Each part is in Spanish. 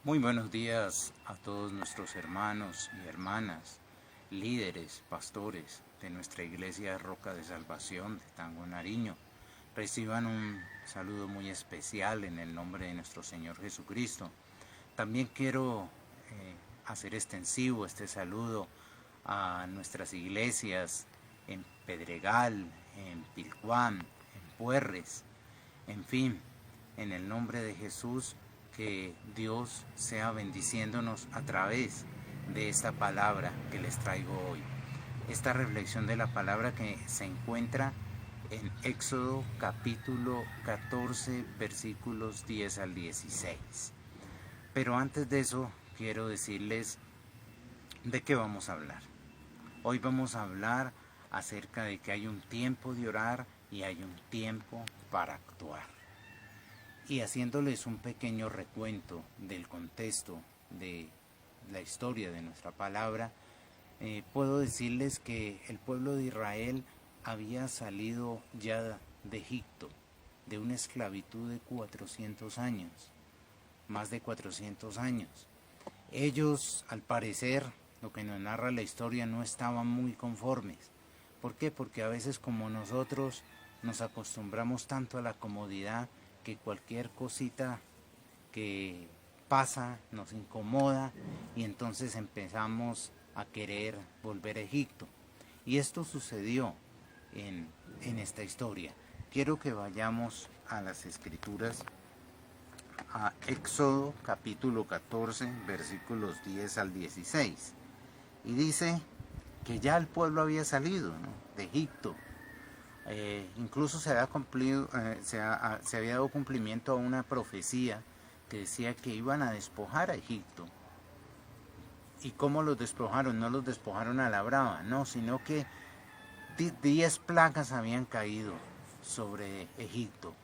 Muy buenos días a todos nuestros hermanos y hermanas, líderes, pastores de nuestra iglesia Roca de Salvación de Tango Nariño. Reciban un saludo muy especial en el nombre de nuestro Señor Jesucristo. También quiero hacer extensivo este saludo a nuestras iglesias en Pedregal, en Pilcuán, en Puerres, en fin, en el nombre de Jesús, que Dios sea bendiciéndonos a través de esta palabra que les traigo hoy. Esta reflexión de la palabra que se encuentra en Éxodo capítulo 14 versículos 10 al 16. Pero antes de eso quiero decirles de qué vamos a hablar. Hoy vamos a hablar acerca de que hay un tiempo de orar y hay un tiempo para actuar. Y haciéndoles un pequeño recuento del contexto de la historia de nuestra palabra, puedo decirles que el pueblo de Israel había salido ya de Egipto, de una esclavitud de 400 años, más de 400 años. Ellos, al parecer, lo que nos narra la historia, no estaban muy conformes. ¿Por qué? Porque a veces, como nosotros nos acostumbramos tanto a la comodidad, que cualquier cosita que pasa nos incomoda y entonces empezamos a querer volver a Egipto. Y esto sucedió en esta historia. Quiero que vayamos a las escrituras, a Éxodo capítulo 14 versículos 10 al 16. Y dice que ya el pueblo había salido, ¿no?, de Egipto. Incluso se había dado cumplimiento a una profecía que decía que iban a despojar a Egipto. ¿Y cómo los despojaron? No los despojaron a la brava, no, sino que 10 plagas habían caído sobre Egipto.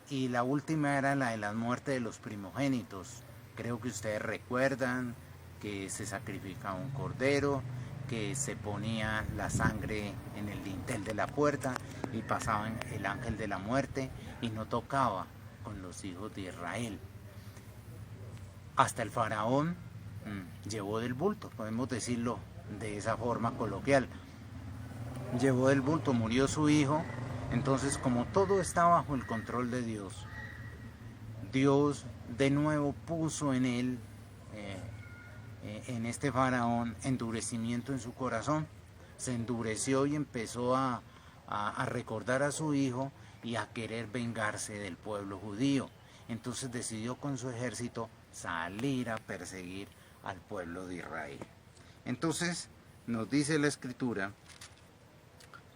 Y la última era la de la muerte de los primogénitos. Creo que ustedes recuerdan que se sacrificaba un cordero, que se ponía la sangre en el dintel de la puerta y pasaba el ángel de la muerte y no tocaba con los hijos de Israel. Hasta el faraón llevó del bulto, podemos decirlo de esa forma coloquial. Llevó del bulto, murió su hijo. Entonces, como todo está bajo el control de Dios, Dios de nuevo puso en él, en este faraón, endurecimiento en su corazón. Se endureció y empezó a recordar a su hijo y a querer vengarse del pueblo judío. Entonces decidió con su ejército salir a perseguir al pueblo de Israel. Entonces nos dice la escritura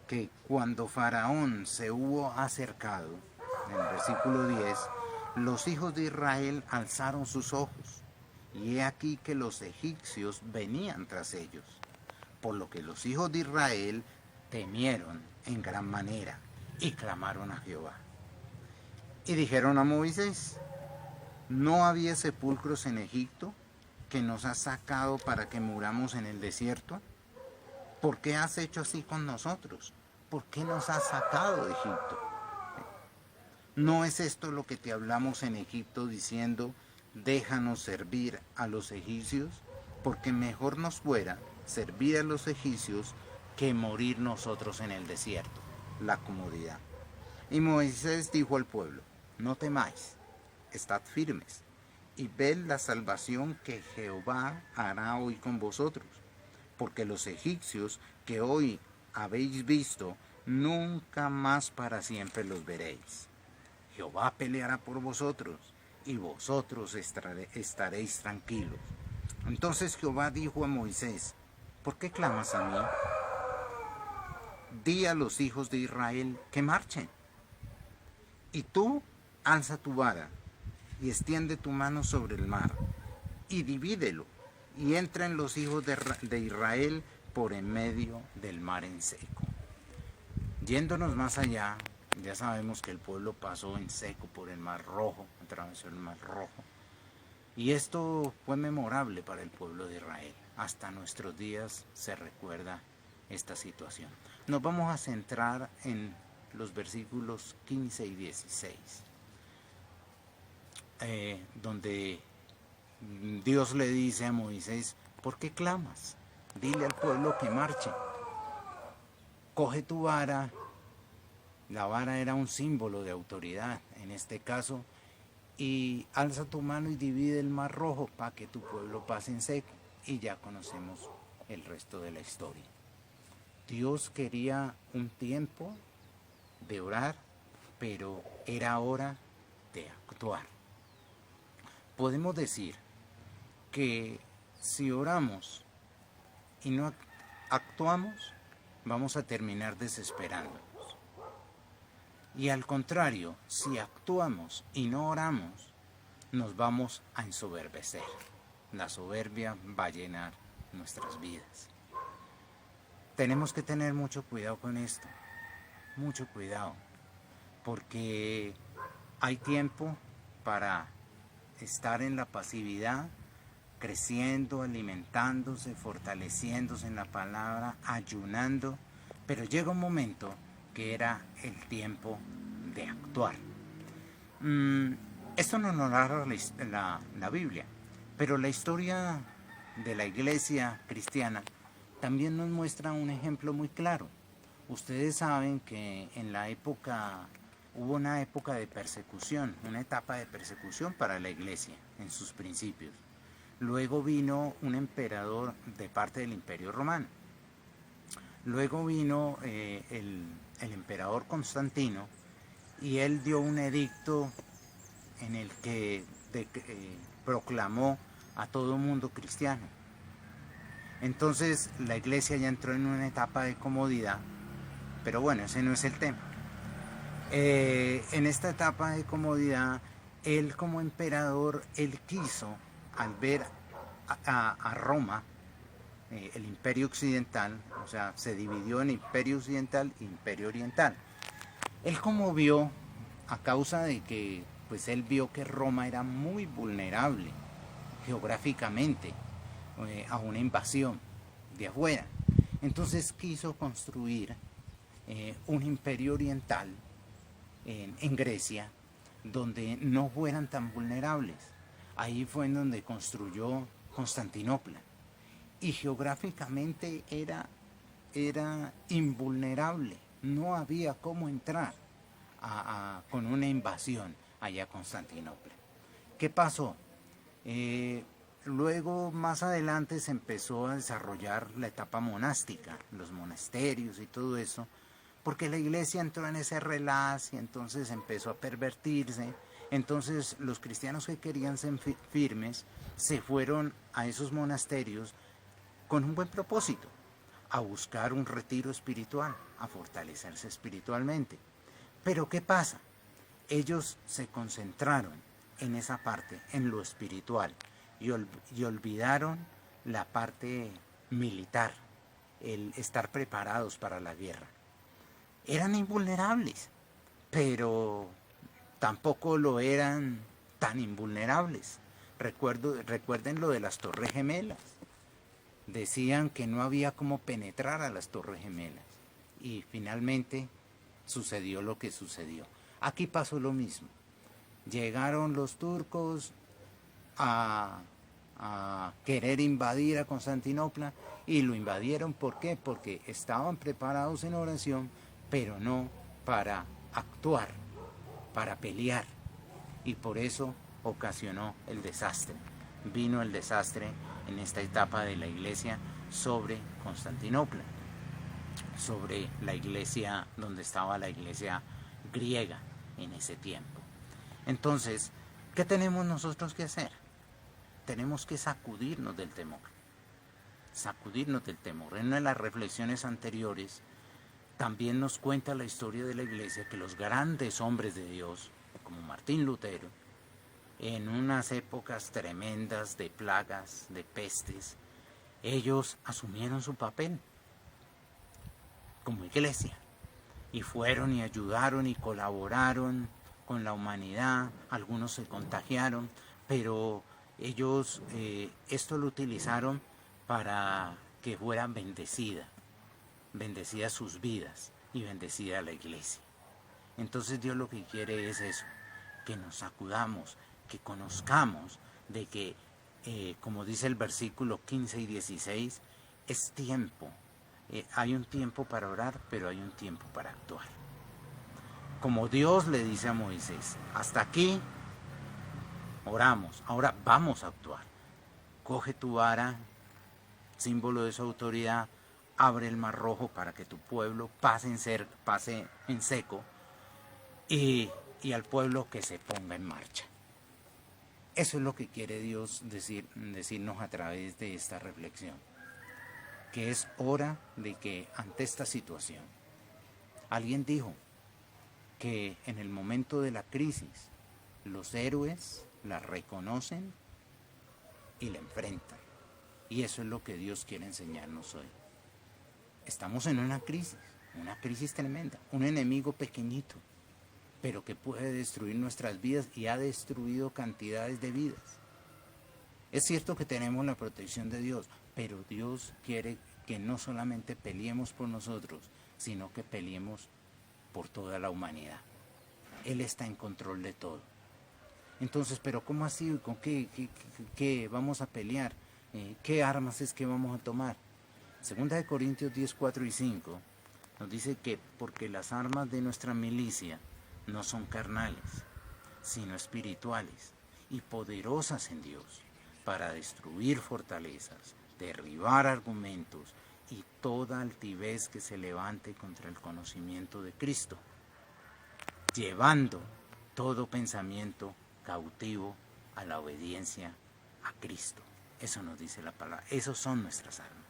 que cuando Faraón se hubo acercado, en el versículo 10, los hijos de Israel alzaron sus ojos, y he aquí que los egipcios venían tras ellos, por lo que los hijos de Israel temieron en gran manera y clamaron a Jehová. Y dijeron a Moisés: ¿no había sepulcros en Egipto que nos has sacado para que muramos en el desierto? ¿Por qué has hecho así con nosotros? ¿Por qué nos has sacado de Egipto? ¿No es esto lo que te hablamos en Egipto diciendo: déjanos servir a los egipcios? Porque mejor nos fuera servir a los egipcios que morir nosotros en el desierto. La comodidad. Y Moisés dijo al pueblo: no temáis, estad firmes, y ved la salvación que Jehová hará hoy con vosotros. Porque los egipcios que hoy habéis visto, nunca más para siempre los veréis. Jehová peleará por vosotros, y vosotros estaréis tranquilos. Entonces Jehová dijo a Moisés: ¿por qué clamas a mí? Di a los hijos de Israel que marchen. Y tú alza tu vara, y extiende tu mano sobre el mar, y divídelo, y entren los hijos de Israel por en medio del mar en seco. Yéndonos más allá, ya sabemos que el pueblo pasó en seco por el Mar Rojo, atravesó el Mar Rojo. Y esto fue memorable para el pueblo de Israel. Hasta nuestros días se recuerda esta situación. Nos vamos a centrar en los versículos 15 y 16, donde Dios le dice a Moisés, ¿por qué clamas? Dile al pueblo que marche. Coge tu vara. La vara era un símbolo de autoridad en este caso, y alza tu mano y divide el mar rojo para que tu pueblo pase en seco. Y ya conocemos el resto de la historia. Dios quería un tiempo de orar, pero era hora de actuar. Podemos decir que si oramos y no actuamos, vamos a terminar desesperándonos. Y al contrario, si actuamos y no oramos, nos vamos a ensoberbecer. La soberbia va a llenar nuestras vidas. Tenemos que tener mucho cuidado con esto, mucho cuidado, porque hay tiempo para estar en la pasividad, creciendo, alimentándose, fortaleciéndose en la palabra, ayunando, pero llega un momento que era el tiempo de actuar. Esto no nos narra la Biblia, pero la historia de la iglesia cristiana también nos muestra un ejemplo muy claro. Ustedes saben que en la época, hubo una época de persecución, una etapa de persecución para la iglesia en sus principios. Luego vino un emperador de parte del Imperio Romano. Luego vino el emperador Constantino, y él dio un edicto en el que proclamó a todo mundo cristiano. Entonces la iglesia ya entró en una etapa de comodidad, pero bueno, ese no es el tema. En esta etapa de comodidad, él como emperador, él quiso, al ver a Roma, el imperio occidental, o sea, se dividió en imperio occidental e imperio oriental. Él como vio, a causa de que pues él vio que Roma era muy vulnerable geográficamente a una invasión de afuera, entonces quiso construir un imperio oriental en Grecia donde no fueran tan vulnerables. Ahí fue en donde construyó Constantinopla, y geográficamente era invulnerable, no había cómo entrar con una invasión allá a Constantinopla. ¿Qué pasó? Luego, más adelante, se empezó a desarrollar la etapa monástica, los monasterios y todo eso, porque la iglesia entró en ese relaz y entonces empezó a pervertirse. Entonces los cristianos que querían ser firmes se fueron a esos monasterios con un buen propósito, a buscar un retiro espiritual, a fortalecerse espiritualmente. Pero ¿qué pasa? Ellos se concentraron en esa parte, en lo espiritual, y olvidaron la parte militar, el estar preparados para la guerra. Eran invulnerables, pero tampoco lo eran tan invulnerables. Recuerden lo de las Torres Gemelas. Decían que no había cómo penetrar a las Torres Gemelas, y finalmente sucedió lo que sucedió. Aquí pasó lo mismo. Llegaron los turcos a querer invadir a Constantinopla, y lo invadieron. ¿Por qué? Porque estaban preparados en oración, pero no para actuar, para pelear, y por eso ocasionó el desastre. Vino el desastre en esta etapa de la iglesia sobre Constantinopla, sobre la iglesia donde estaba la iglesia griega en ese tiempo. Entonces, ¿qué tenemos nosotros que hacer? Tenemos que sacudirnos del temor. Sacudirnos del temor. En una de las reflexiones anteriores también nos cuenta la historia de la iglesia que los grandes hombres de Dios, como Martín Lutero, en unas épocas tremendas de plagas, de pestes, ellos asumieron su papel como iglesia, y fueron y ayudaron y colaboraron con la humanidad. Algunos se contagiaron, pero ellos esto lo utilizaron para que fueran bendecidas sus vidas y bendecida la iglesia. Entonces Dios lo que quiere es eso, que nos sacudamos, que conozcamos de que como dice el versículo 15 y 16, es tiempo. Hay un tiempo para orar, pero hay un tiempo para actuar. Como Dios le dice a Moisés, hasta aquí oramos, ahora vamos a actuar. Coge tu vara, símbolo de su autoridad, abre el mar rojo para que tu pueblo pase en seco y al pueblo que se ponga en marcha. Eso es lo que quiere Dios decirnos a través de esta reflexión, que es hora de que ante esta situación, alguien dijo que en el momento de la crisis los héroes la reconocen y la enfrentan. Y eso es lo que Dios quiere enseñarnos hoy. Estamos en una crisis tremenda, un enemigo pequeñito, pero que puede destruir nuestras vidas y ha destruido cantidades de vidas. Es cierto que tenemos la protección de Dios, pero Dios quiere que no solamente peleemos por nosotros, sino que peleemos por toda la humanidad. Él está en control de todo. Entonces, ¿pero cómo así? ¿Con qué vamos a pelear? ¿Qué armas es que vamos a tomar? Segunda de Corintios 10, 4 y 5 nos dice que porque las armas de nuestra milicia no son carnales, sino espirituales y poderosas en Dios para destruir fortalezas, derribar argumentos y toda altivez que se levante contra el conocimiento de Cristo, llevando todo pensamiento cautivo a la obediencia a Cristo. Eso nos dice la palabra. Esos son nuestras armas.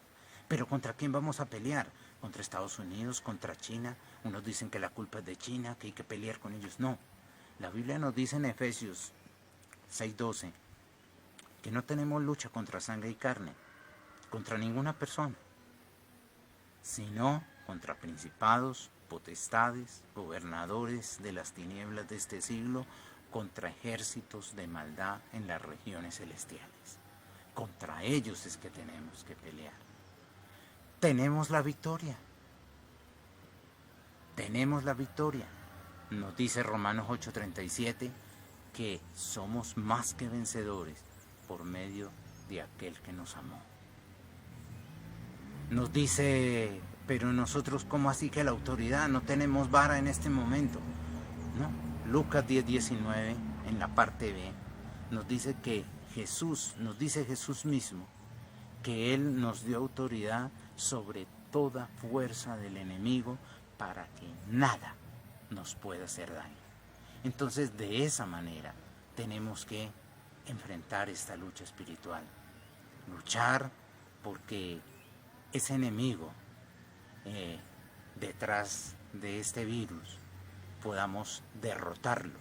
Pero ¿contra quién vamos a pelear? ¿Contra Estados Unidos? ¿Contra China? Unos dicen que la culpa es de China, que hay que pelear con ellos. No. La Biblia nos dice en Efesios 6:12 que no tenemos lucha contra sangre y carne, contra ninguna persona, sino contra principados, potestades, gobernadores de las tinieblas de este siglo, contra ejércitos de maldad en las regiones celestiales. Contra ellos es que tenemos que pelear. Tenemos la victoria. Tenemos la victoria. Nos dice Romanos 8:37 que somos más que vencedores por medio de aquel que nos amó. Nos dice, pero nosotros, ¿cómo así que la autoridad? No tenemos vara en este momento. No, Lucas 10:19 en la parte B nos dice que nos dice Jesús mismo que Él nos dio autoridad sobre toda fuerza del enemigo para que nada nos pueda hacer daño. Entonces, de esa manera tenemos que enfrentar esta lucha espiritual. Luchar porque ese enemigo detrás de este virus podamos derrotarlo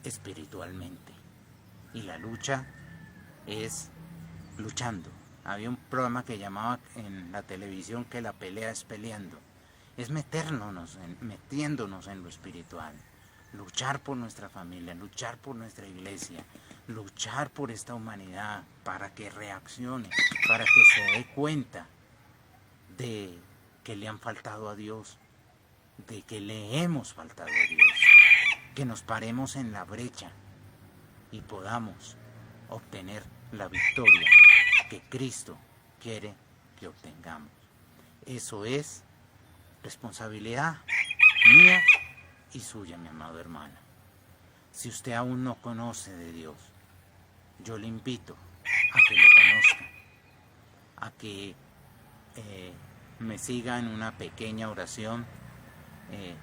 espiritualmente. Y la lucha es luchando. Había un programa que llamaba en la televisión que la pelea es peleando. Es metiéndonos en lo espiritual. Luchar por nuestra familia, luchar por nuestra iglesia, luchar por esta humanidad para que reaccione, para que se dé cuenta de que le han faltado a Dios, de que le hemos faltado a Dios, que nos paremos en la brecha y podamos obtener la victoria que Cristo quiere que obtengamos. Eso es responsabilidad mía y suya, mi amado hermano. Si usted aún no conoce de Dios, yo le invito a que lo conozca, a que me siga en una pequeña oración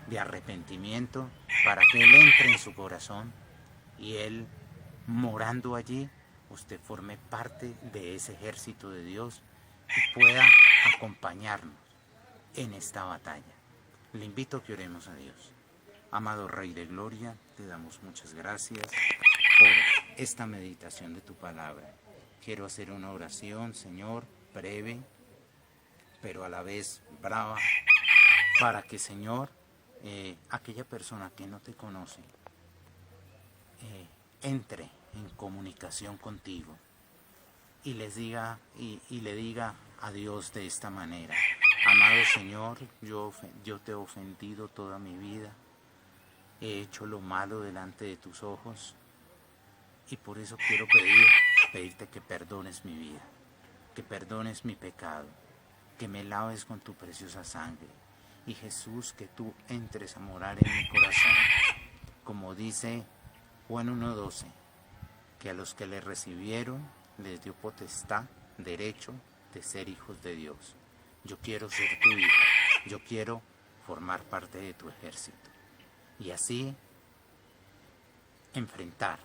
de arrepentimiento para que Él entre en su corazón y Él, morando allí, usted forme parte de ese ejército de Dios y pueda acompañarnos en esta batalla. Le invito a que oremos a Dios. Amado Rey de Gloria, te damos muchas gracias por esta meditación de tu palabra. Quiero hacer una oración, Señor, breve, pero a la vez brava, para que, Señor, aquella persona que no te conoce, entre en comunicación contigo y le diga a Dios de esta manera: amado Señor, yo te he ofendido toda mi vida, he hecho lo malo delante de tus ojos y por eso quiero pedir pedirte que perdones mi vida, que perdones mi pecado, que me laves con tu preciosa sangre. Y Jesús, que tú entres a morar en mi corazón, como dice Juan 1:12, que a los que le recibieron les dio potestad, derecho de ser hijos de Dios. Yo quiero ser tu hijo, yo quiero formar parte de tu ejército. Y así enfrentar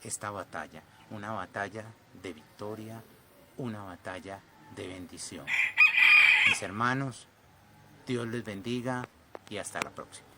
esta batalla, una batalla de victoria, una batalla de bendición. Mis hermanos, Dios les bendiga y hasta la próxima.